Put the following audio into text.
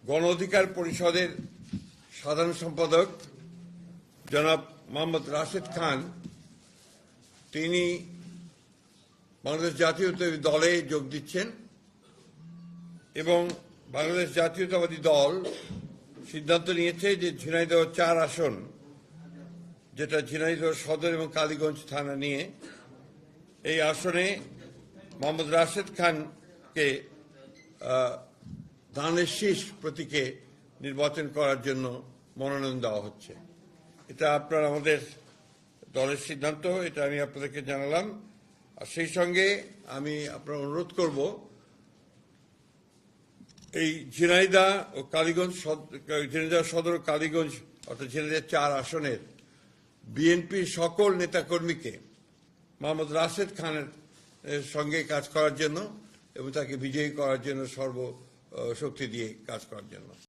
গণ অধিকার পরিষদের সাধারণ সম্পাদক জনাব মোহাম্মদ রাশেদ খান তিনি বাংলাদেশ জাতীয়তাবাদী দলে যোগ দিচ্ছেন এবং বাংলাদেশ জাতীয়তাবাদী দল সিদ্ধান্ত নিয়েছে যে ঝিনাইদহ 4 আসন, যেটা ঝিনাইদহ সদর এবং কালীগঞ্জ থানা নিয়ে, এই আসনে মোহাম্মদ রাশেদ খানকে ধানের শীষ প্রতীকে নির্বাচন করার জন্য মনোনয়ন দেওয়া হচ্ছে। এটা আপনার আমাদের দলের সিদ্ধান্ত, এটা আমি আপনাদেরকে জানালাম। আর সেই সঙ্গে আমি আপনার অনুরোধ করব, এই ঝিনাইদহ ও কালীগঞ্জ, ঝিনাইদহ সদর ও কালীগঞ্জ অর্থাৎ ঝিনাইদহ 4 আসনের বিএনপির সকল নেতাকর্মীকে মোহাম্মদ রাশেদ খানের সঙ্গে কাজ করার জন্য এবং তাকে বিজয়ী করার জন্য সর্বশক্তি দিয়ে কাজ করার জন্য।